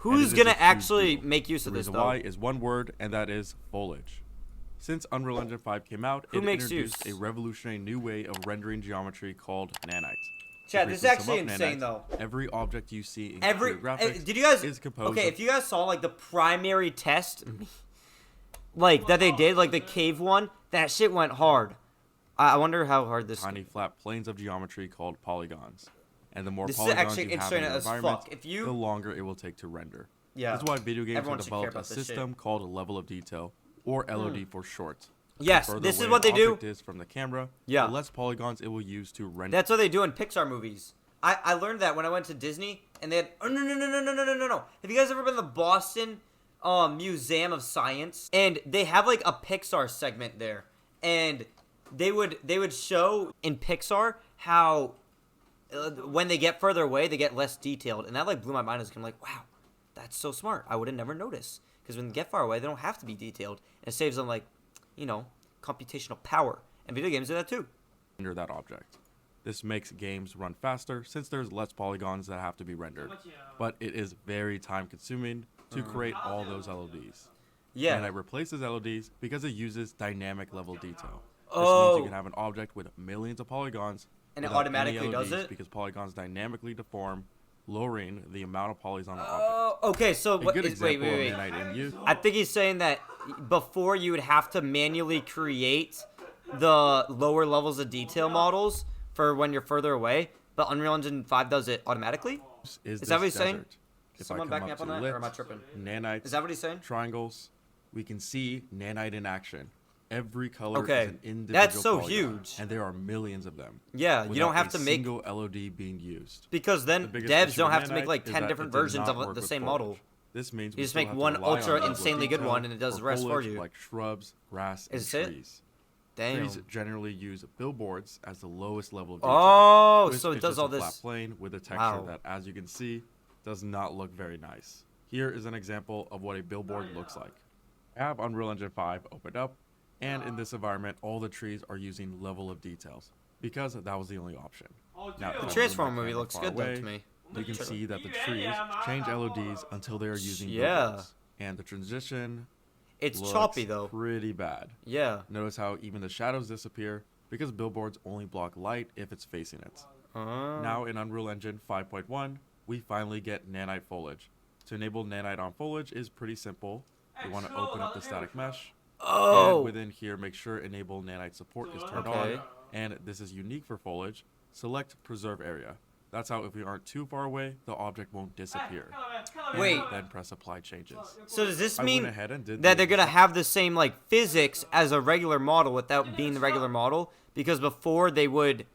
Who's gonna actually make use of this The reason though? why is one word, and that is foliage. Since Unreal Engine 5 came out, Who it makes introduced use? a revolutionary new way of rendering geometry called nanite. Chad, To this is briefly actually sum up insane nanite, though. Every object you see in Every computer graphics did you guys is composed okay? of If you guys saw like the primary test, like that they did, like the cave one, that shit went hard. I wonder how hard this. tiny flat planes of geometry called polygons. And the more This is polygons actually you have in insane your as environment, fuck. If you the longer it will take to render. yeah, This is why video games everyone have should care developed a about this shit. system called a level of detail, or LOD for short. Yes, The further this is away what they an do. object is from the camera, Yeah. the less polygons it will use to render. That's what they do in Pixar movies. I learned that when I went to Disney, and they had no. Have you guys ever been to the Boston Museum of Science? And they have like a Pixar segment there, and they would show in Pixar how when they get further away, they get less detailed, and that like blew my mind. I'm like, wow, that's so smart. I would have never noticed because when they get far away, they don't have to be detailed, and it saves them like, computational power. And video games do that too. Render that object. This makes games run faster since there's less polygons that have to be rendered. But it is very time consuming to create all those LODs. Yeah. And it replaces LODs because it uses dynamic level detail. This Oh. means you can have an object with millions of polygons And it without automatically any does LODs it? because polygons dynamically deform, lowering the amount of polys on the object. Oh, okay. So A what good is wait. example of nanite in use. I think he's saying that before you would have to manually create the lower levels of detail models for when you're further away, but Unreal Engine 5 does it automatically. Is that what he's saying? desert. If Someone I back come me up up on to that, lit, or am I tripping? nanites, Is that what he's saying? triangles, we can see nanite in action. Every color Okay. is an individual That's so polygon, huge. and there are millions of them. Yeah, you don't without have a to make single LOD being used. because then The biggest devs issue don't with have to make nanite like is 10 that different it does versions not of work the with same foliage. model. This means You we just still make have to one rely on ultra level of insanely good detail one and it does for the rest for foliage you. like shrubs, grass, Is and it? trees. Damn. Trees generally use billboards as the lowest level of detail. Oh, Which so it is does just all a flat this. plane with a texture Wow. that, as you can see, does not look very nice. Here is an example of what a billboard looks like. I have Unreal Engine 5 opened up, and in this environment, all the trees are using level of details because that was the only option. Now, The if I Transformer zoom my movie camera looks far good though away, to me. you can see that the trees change LODs until they are using Yeah. billboards, and the transition It's looks choppy though. pretty bad. Yeah. Notice how even the shadows disappear because billboards only block light if it's facing it. Now in Unreal Engine 5.1, we finally get nanite foliage. To enable nanite on foliage is pretty simple. You want to open up the static mesh, Oh. and within here make sure enable nanite support is turned Okay. on, and this is unique for foliage. Select preserve area. That's how if we aren't too far away, the object won't disappear. And Wait. then press apply changes. So does this I mean went ahead and did that the they're gonna have the same like physics as a regular model without being the regular model? Because before they would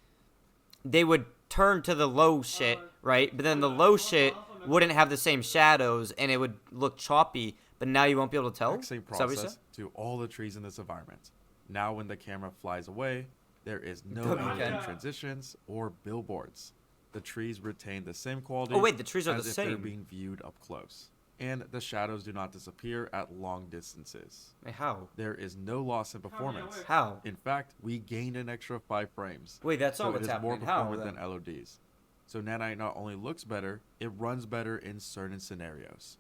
turn to the low shit, right? But then the low shit wouldn't have the same shadows and it would look choppy. But now you won't be able to tell. Exact same Is that what you process said? to all the trees in this environment. Now when the camera flies away, there is no Okay. out-of-frame transitions or billboards. The trees retain the same quality. Oh, wait, the trees are as the if they're same. being viewed up close, and the shadows do not disappear at long distances. Wait, how? There is no loss in performance. How? In fact, we gained an extra 5 frames. Wait, that's so not it what's is more happening. How? performant then? than LODs. So nanite not only looks better, it runs better in certain scenarios.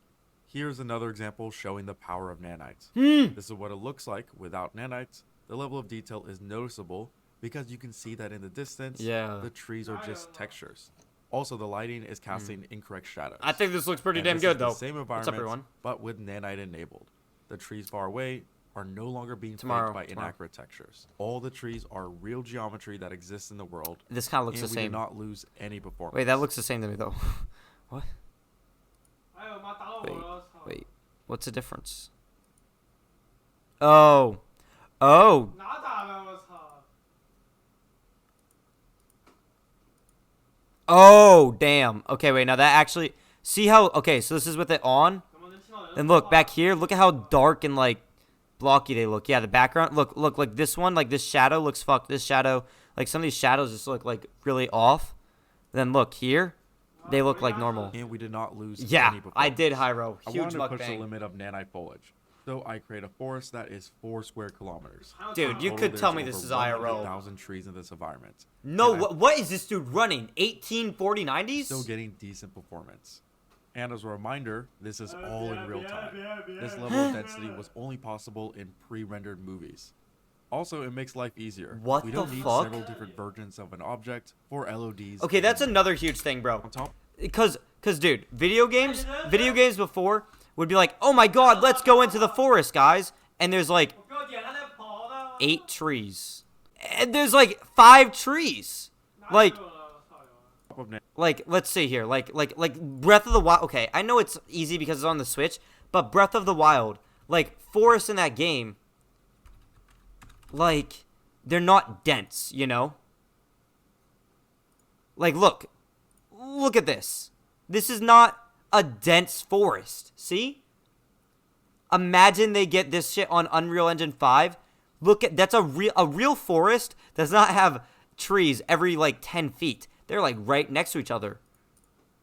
Here's another example showing the power of nanites. This is what it looks like without nanites. The level of detail is noticeable because you can see that in the distance, Yeah. the trees are just textures. Also, the lighting is casting incorrect shadows. I think this looks pretty And damn this good is the though. same What's environment, up, everyone? but with nanite enabled. The trees far away are no longer being Tomorrow, faked by tomorrow. inaccurate textures. All the trees are real geometry that exists in the world, This kind of looks and the we same. do not lose any performance. Wait, that looks the same to me though. What? Wait. What's the difference? Oh. Oh. Oh, damn. Okay, wait. Now that actually. See how. Okay, so this is with it on. And look, back here. Look at how dark and, like, blocky they look. Yeah, the background. Look, like this one. Like, this shadow looks fucked. This shadow. Like, some of these shadows just look, like, really off. Then look here. They look like normal. And we did not lose Yeah, any performance. I did, Hyro. I Huge wanted to push the mukbang. limit of nanite foliage. So I create a forest that is 4 square kilometers. Dude, you Total, could there's tell me over this is IRL. 100,000 trees in this environment. No, And I'm what is this dude running? 1840 90s? still getting decent performance. And as a reminder, this is all in real time. This level of density was only possible in pre-rendered movies. Also, it makes life easier. What we the don't need fuck? several different versions of an object for LODs. Okay, that's another huge thing, bro. On top, Cause, dude, video games before would be like, oh my god, let's go into the forest, guys. And there's like 8 trees. And there's like 5 trees. Like, let's see here. Like Breath of the Wild. Okay, I know it's easy because it's on the Switch, but Breath of the Wild, like, forests in that game, like, they're not dense, you know? Like, look at this. This is not a dense forest. See? Imagine they get this shit on Unreal Engine 5. That's a real forest does not have trees every like 10 feet. They're like right next to each other.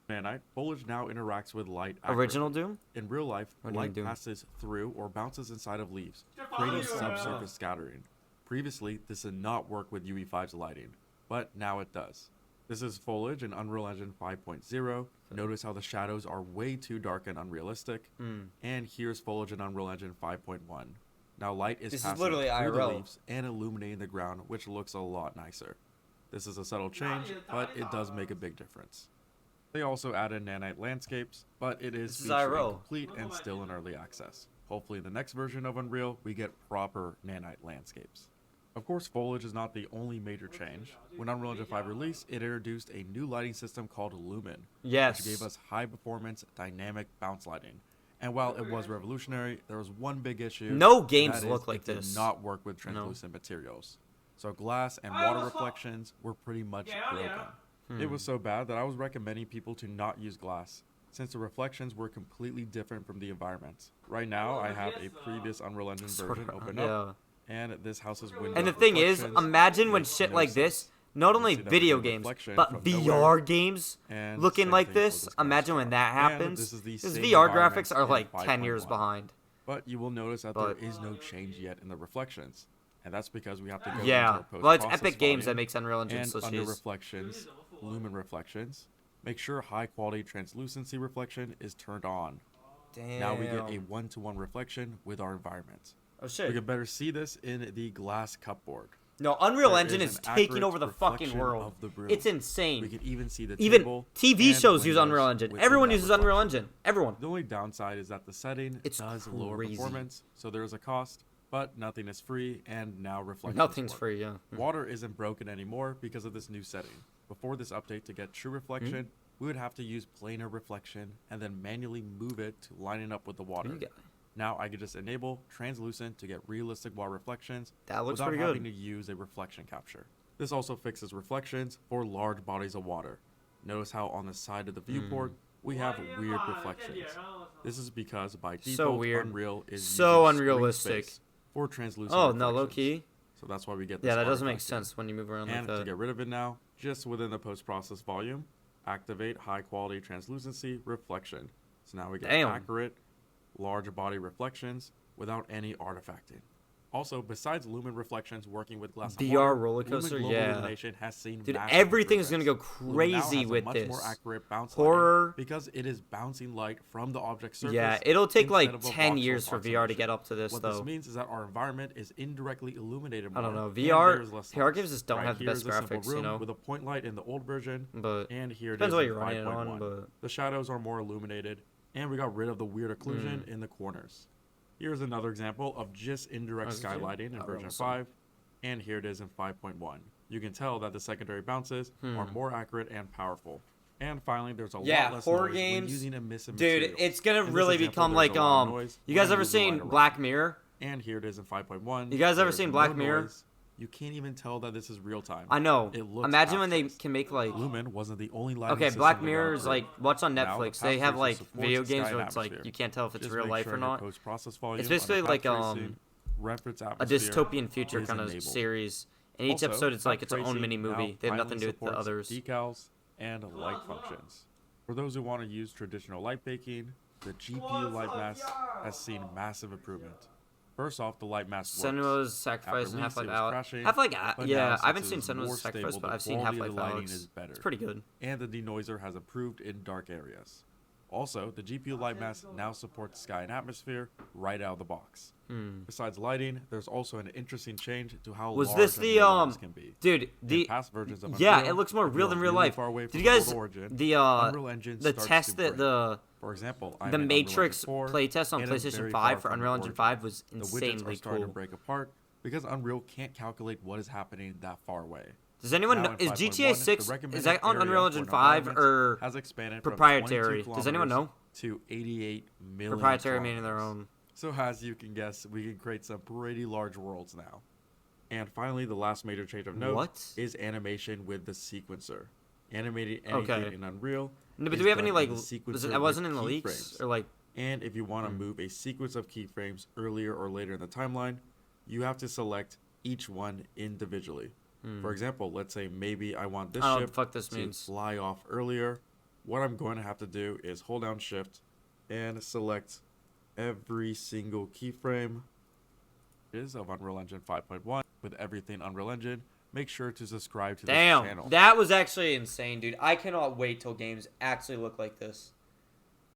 nanite, foliage now interacts with light Original accurately. Doom? In real life, Original light Doom. passes through or bounces inside of leaves, creating subsurface scattering. Previously, this did not work with UE5's lighting, but now it does. This is foliage in Unreal Engine 5.0. Notice how the shadows are way too dark and unrealistic. And here's foliage in Unreal Engine 5.1. Now light is passing literally through the IRL. leaves and illuminating the ground, which looks a lot nicer. This is a subtle change, but it does make a big difference. They also added nanite landscapes, but it is This is featured IRL. incomplete and still in early access. Hopefully in the next version of Unreal, we get proper nanite landscapes. Of course, foliage is not the only major change. When Unreal Engine 5 released, it introduced a new lighting system called Lumen, Yes. which gave us high-performance, dynamic bounce lighting. And while it was revolutionary, there was one big issue. No and games that is look like it did this. not work with translucent materials. So glass and water reflections were pretty much broken. It was so bad that I was recommending people to not use glass, since the reflections were completely different from the environment. Right now, I have a previous Unreal Engine version open up, and this house's window. And the thing is, reflections imagine when make shit no like sense. this, not only see that video there's a games, reflection but from VR nowhere, games and looking same like thing for this. this Imagine when that And happens. this is the Because same VR environment graphics are in like 10 years 5.1. behind. But you will notice that there is no change yet in the reflections. And that's because we have to go Yeah. into our Well, it's post-process Epic Games that volume, makes Unreal Engine and so under cheese. reflections, lumen reflections, make sure high quality translucency reflection is turned on. Damn. Now we get a one-to-one reflection with our environment. Oh We shit. can better see this in the glass cupboard. No, Unreal There Engine is an taking accurate over the fucking reflection world. of the room. It's We insane. can even see the Even table TV and shows use windows Unreal Engine. within Everyone that uses Unreal reflection. Engine. Everyone. The only downside is that the setting It's does lower crazy. performance, so there is a cost, but nothing is free, and now reflections Nothing's work. free, yeah. Water isn't broken anymore because of this new setting. Before this update, to get true reflection, we would have to use planar reflection and then manually move it to lining up with the water. You got- Now I could just enable translucent to get realistic water reflections That looks without pretty having good. to use a reflection capture. This also fixes reflections for large bodies of water. Notice how on the side of the viewport we have weird reflections. This is because by default So weird. Unreal is So using screen unrealistic. space for translucent Oh, no, reflections. low key. So that's why we get this Yeah, that doesn't make artifact here. sense when you move around like And to that. get rid of it now, just within the post-process volume, activate high quality translucency reflection. So now we get Damn. accurate, large body reflections without any artifacting. Also, besides lumen reflections working with glass and VR water, roller Lumen coaster, Global yeah. Illumination has seen Dude, massive everything is gonna improvements. go Lumen now crazy has a with much this. more accurate bounce Horror. lighting because it is bouncing light from the object surface. Yeah, it'll take instead like of a 10 voxel years for VR to approximation. get up to this, What though. this means is that our environment is indirectly illuminated more. I don't know. and VR there's less VR light. games just don't Right have the here best is a simple graphics, you room know. with a point light in the old version, But and here it depends is what in you're running it on, 5.1. but The shadows are more illuminated, and we got rid of the weird occlusion in the corners. Here's another example of just indirect How's it do? skylighting in Oh, version almost 5, and here it is in 5.1. You can tell that the secondary bounces are more accurate and powerful. And finally, there's a Yeah, lot less horror noise games, when using emissive dude, materials. it's gonna In this really example, become there's like a lot of noise you when guys I ever move the light seen around. Black Mirror? And here it is in 5.1. You guys ever There's seen no Black Mirror? noise. You can't even tell that this is real time. I know. It looks Imagine when they half-traced. can make like Lumen wasn't the only lighting okay, system Black that got Mirror is approved. like what's on Now, the Netflix. They path have tracer like supports video sky games and where it's like atmosphere. you can't tell if it's Just real make life sure or in your not. post-process volume It's basically under like path tracing, reference a atmosphere dystopian future is kind of enabled. series. And each Also, episode is like its path own tracing mini now movie. They have nothing to do with the finally others. supports decals and light functions. For those who want to use traditional light baking, the GPU light mask has seen massive improvement. First off, the light mask works. Senua's Sacrifice and release, Half-Life it was Out. crashing, Half-Life but yeah, now, I since haven't it seen is Senua's more Sacrifice, stable, but the I've seen quality of Half-Life the lighting Alex. is better. It's pretty good. And the denoiser has improved in dark areas. Also, the GPU light mask now supports sky and atmosphere right out of the box. Besides lighting, there's also an interesting change to how Was large this the worlds can be. dude? In past versions of Yeah, Unreal, it looks more if real you're than real really life. far away Did from you guys world origin, the Unreal Engine starts test to break. the For example, I'm the in Unreal Matrix Engine 4, playtest on and I'm PlayStation very 5 far for from Unreal Engine origin. 5 was The widgets are insanely starting to cool. break apart because Unreal can't calculate what is happening that far away. Does anyone Now know? in Is 5.1, GTA 6 the recommended is that on area Unreal for Engine an 5 environment or has expanded proprietary? from 22 Does anyone know? to 88 million Proprietary meaning their kilometers. own. So as you can guess, we can create some pretty large worlds now. And finally, the last major change of note What? is animation with the sequencer. Animating anything Okay. in Unreal No, but is do we have any done in like? the Was sequencer it wasn't with in the leaks keyframes. or like? And if you want to move a sequence of keyframes earlier or later in the timeline, you have to select each one individually. For example, let's say maybe I want this I don't know what ship the fuck this to means. fly off earlier. What I'm going to have to do is hold down Shift and select every single keyframe is of Unreal Engine 5.1 with everything Unreal Engine. Make sure to subscribe to this channel. Damn, that was actually insane, dude. I cannot wait till games actually look like this.